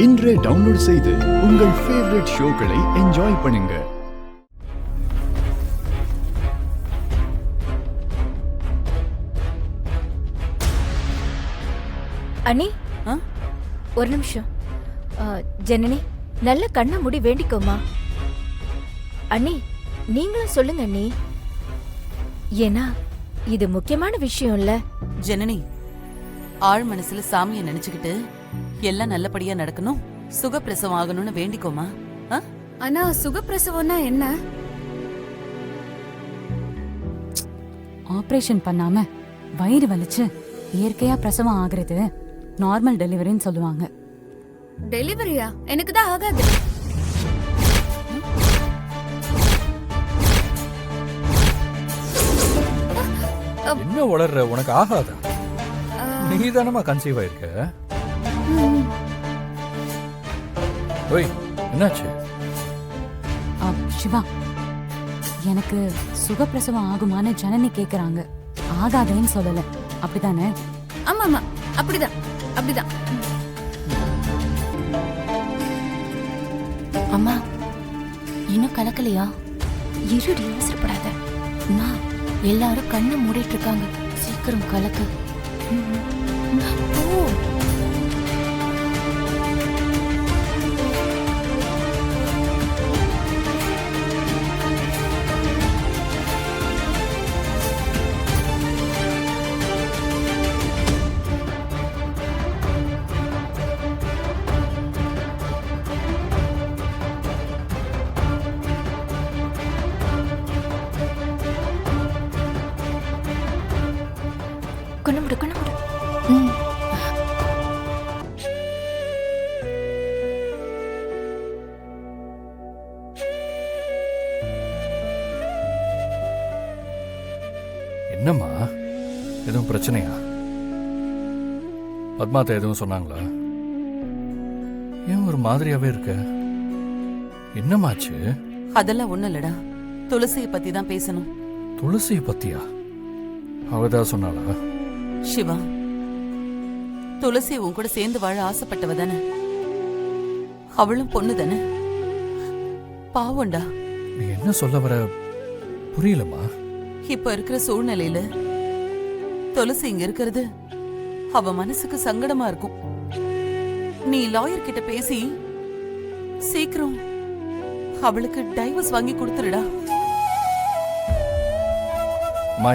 இன்றே டவுன்லோட் செய்து உங்கள் ஃபேவரட் ஷோக்களை என்ஜாய் பண்ணுங்க. அண்ணி, ஒரு நிமிஷம். ஜனனி, நல்ல கண்ணை மூடி வேண்டிக்கோமா. அண்ணி, நீங்களும் சொல்லுங்க அண்ணி. ஏன்னா இது முக்கியமான விஷயம் இல்ல. ஜனனி, ஆழ் மனசுல சாமியை நினைச்சுக்கிட்டு எல்லாம் நல்லபடியா நடக்கணும், சுகப்பிரசவம் ஆகணும்னு வேண்டிக்கோமா. ஆனா சுகப்பிரசவம்னா என்ன? ஆபரேஷன் பண்ணாம வயிறு வலிச்சு இயற்கையா பிரசவம் ஆகுறது நார்மல் டெலிவரின்னு சொல்லுவாங்க. டெலிவரியா? எனக்கு தான் ஆகாது. என்ன வளர்ற? உனக்கு ஆகாதா? நீ தானமா கன்சீவ் ஆயிருக்க. ஓய், என்னாச்சு? சிவா, எனக்கு சுகப்பிரசவம் ஆகுமான்னு ஜனனி கேக்குறாங்க. ஆகாதேன்னு சொல்லல, அப்படிதானே? ஆமா ஆமா, அப்படிதான் அப்படிதான். அம்மா, இன்னும் கலக்கலையா? இருடி, அவசரப்படாத. அம்மா, எல்லாரும் கண்ணை மூடிட்டு இருக்காங்க, சீக்கிரம் கலக்கு. ஓ, குணமுடு குணமுடு. என்னம்மா, எதுவும் பிரச்சனையா? பத்மாத்த எதுவும் சொன்னாங்களா? ஏன் ஒரு மாதிரியாவே இருக்க? என்னமாச்சு? அதெல்லாம் ஒண்ணு இல்லடா, துளசியை பத்தி தான் பேசணும். துளசியை பத்தியா? அவதான் சொன்னாளா? சிவா, துளசி உன் கூட சேர்ந்து வாழ ஆசைப்பட்டவ தானே? அவளும் பொண்ணு தானே? பாவண்டா. நீ என்ன சொல்ல வர புரியலம்மா. இப்ப இருக்கிற சூழ்நிலையில துளசி இங்க இருக்கிறது அவ மனசுக்கு சங்கடமா இருக்கும். நீ லாயர் கிட்ட பேசி சீக்கிரம் அவளுக்கு டைவர்ஸ் வாங்கி கொடுத்துருடா. அம்மா,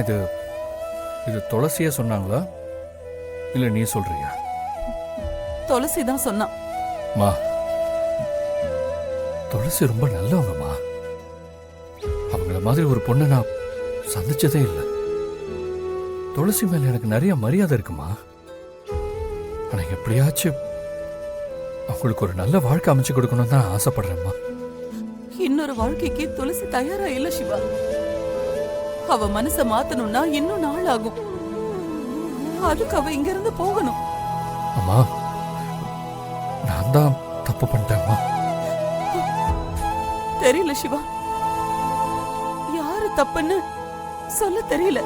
இது துளசிய சொன்னாங்களா இல்ல நீ சொல்றியா? துளசி தான் சொன்னான். மா, துளசி ரொம்ப நல்லவங்கம்மா. அவங்கள மாதிரி ஒரு பொண்ணை நான் சந்திச்சதே இல்லை. துளசி மேல எனக்கு நிறைய மரியாதை இருக்குமா. ஆனா எப்படியாச்சும் அவங்களுக்கு ஒரு நல்ல வாழ்க்கை அமைச்சு கொடுக்கணும் தான் ஆசைப்படுறேம்மா. இன்னொரு வாழ்க்கைக்கு துளசி தயாரா இல்ல சிவா. அவ மனச மாத்தணும்னா இன்னும் நாள் ஆகும். அதுக்கு அவ இங்க இருந்து போகணும். அம்மா, நான் தான் தப்பு பண்ணிட்டேம்மா. தெரியல சிவா, யாரு தப்புன்னு சொல்ல தெரியல.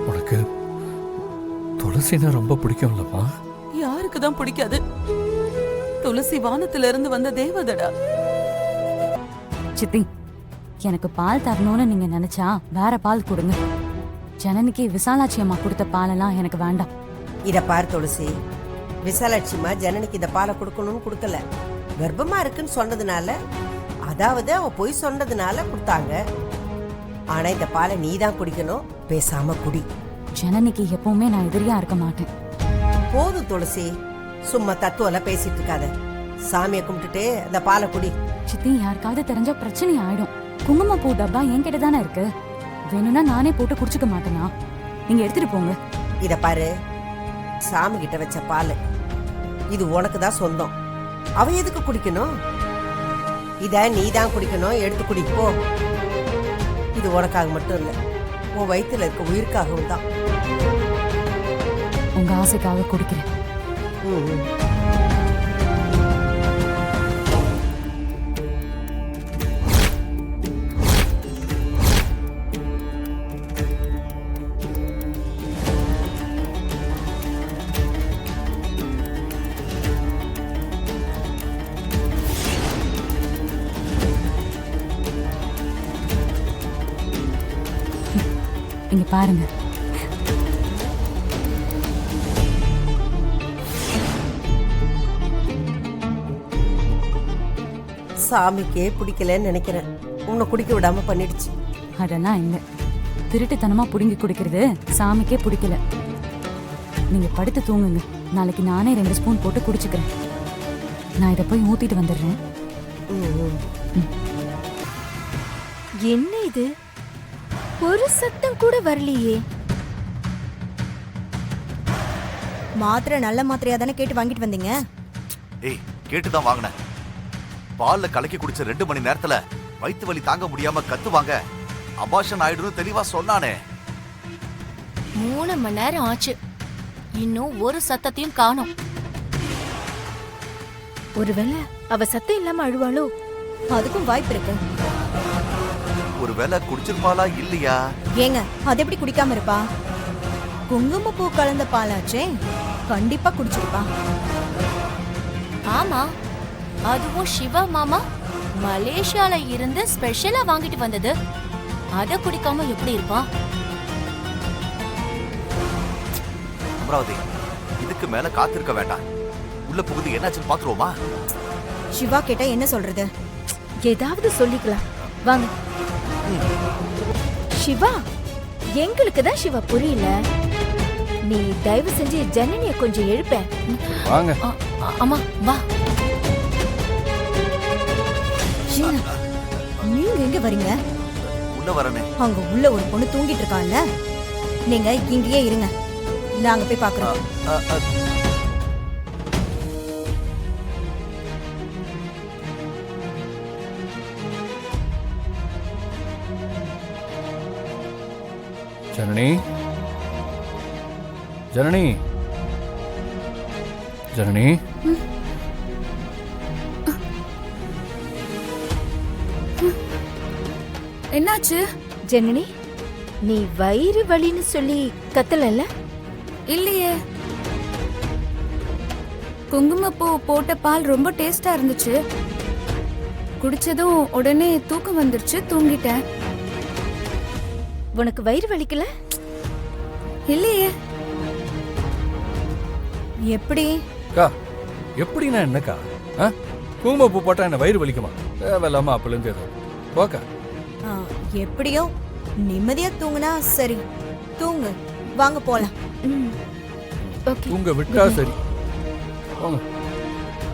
உனக்கு துளசினா ரொம்ப பிடிக்கும்லம்மா? யாருக்குதான் பிடிக்காது? துளசி வானத்துல இருந்து வந்த தேவதடா. சித்தி, எனக்கு பால் தரணும்னு நீங்க நினைச்சா வேற பால் கொடுங்க. ஜனனிக்கு விசாலாட்சி அம்மா கொடுத்த பாலெல்லாம் எனக்கு வேண்டாம். இத பார் துளசி, விசாலாட்சிமா ஜனனிக்கு இந்த பாலை கொடுக்கணும்னு கொடுக்கல. கர்ப்பமா இருக்குன்னு சொன்னதுனால, அதாவது அவ பொய் சொன்னதுனால கொடுத்தாங்க. ஆனா இந்த பாலை நீ தான் குடிக்கணும், பேசாம குடி. ஜனனிக்கு எப்பவுமே நான் எதிரியா இருக்க மாட்டேன். போதும் துளசி, சும்மா தத்துவம் பேசிட்டு இருக்காத. சாமியை கும்பிட்டுட்டு அந்த பாலை குடி. சித்தி, யாருக்காவது தெரிஞ்சா பிரச்சனை ஆயிடும். குங்குமப்பூ டப்பா என்கிட்ட தானே இருக்கு. வேணும்னா நானே போட்டு குடிச்சுக்க மாட்டேனா? நீங்க எடுத்துட்டு போங்க. இத பாரு, சாமி கிட்ட வச்ச பால் இது உனக்கு தான் சொந்தம். அவ எதுக்கு குடிக்கணும்? இத நீ தான் குடிக்கணும், எடுத்து குடிப்போ. இது உனக்காக மட்டும் இல்ல, உன் வயிற்றுல இருக்க உயிருக்காகவும் தான். உங்க ஆசைக்காக குடிக்கிறேன். பாருங்க. சாமிக்கே பிடிக்கலன்னு நினைக்கிறேன். உன்னை குடிக்க விடாம பண்ணிடுச்சு. அதெல்லாம் இல்ல. திருட்டுத்தனமா புடுங்கி குடிக்கிறது சாமிக்கே பிடிக்கல. நீங்க படுத்து தூங்குங்க. நாளைக்கு நானே 2 ஸ்பூன் போட்டு குடிச்சுக்கிறேன். நான் இதை போய் ஊத்திட்டு வந்துடுறேன். ம். என்ன இது? ஒரு சத்தம் கூட வரலையே. மாத்திரை நல்ல மாத்திரையா தானே கேட்டு வாங்கிட்டு வந்தீங்க? ஏய், கேட்டுதான் வாங்கினேன். பால்ல கலக்கி குடிச்ச 2 மணி நேரத்துல வயித்து வலி தாங்க முடியாம கத்துவாங்க, அபார்ஷன் ஆயிடுன்னு தெளிவா சொன்னானே. 3 மணி நேரம் ஆச்சு, இன்னும் ஒரு சத்தத்தையும் காணோம். ஒருவேளை அவ சத்தம் இல்லாம அழுவாளோ? அதுக்கும் வாய்ப்பு இருக்கு. ஒருவேளை குடிச்சிருப்பாளா இல்லையா? ஏங்க, அது எப்படி குடிக்காம இருப்பா? குங்குமப்பூ கலந்த பாலாச்சே, கண்டிப்பா குடிச்சிருப்பா. ஆமா, அதுவும் சிவா மாமா மலேசியால இருந்து ஸ்பெஷலா வாங்கிட்டு வந்தது. அத குடிக்காம எப்படி இருப்பான்? அமராவதி, இதுக்கு மேல காத்திருக்க வேண்டாம். உள்ள புகுந்து என்னாச்சுன்னு பாத்துருவோமா? சிவா கேட்டா என்ன சொல்றது? ஏதாவது சொல்லிக்கலாம் வாங்க. சிவா, எங்களுக்கு தான் சிவா புரியல. நீ தயவு செஞ்சு ஜனனிய கொஞ்சம் எழுப்ப. வாங்க. அம்மா வா. ஏங்க, நீங்க எங்க வரீங்க? உள்ள வரனே. அங்க உள்ள ஒரு பொண்ணு தூங்கிட்டு இருக்கான்ல, நீங்க இங்கேயே இருங்க, நாங்க போய் பாக்குறோம். ஜனனி, ஜனனி, ஜனனி. என்னாச்சு? ஜனனி, நீ வயிறு வலின்னு சொல்லி கத்தலல்ல? இல்லையே. குங்குமப்பூ போட்ட பால் ரொம்ப டேஸ்டா இருந்துச்சு. குடிச்சதும் உடனே தூக்கம் வந்துருச்சு, தூங்கிட்டேன். உனக்கு வயிறு வலிக்கல? இல்லையே. எப்படி? அக்கா, எப்படின்னா என்னக்கா? குங்குமப்பூ போட்டா என்ன வயிறு வலிக்குமா? தேவையில்லாம அப்பலேருந்து ஏதோ ஓகே. எப்படியோ நிம்மதியா தூங்குனா சரி. தூங்கு, வாங்க போலாம். ஓகே. தூங்க விட்டா சரி. போங்க.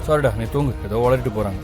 சாரிடா, நீ தூங்கு. ஏதோ உளறிட்டு போறாங்க.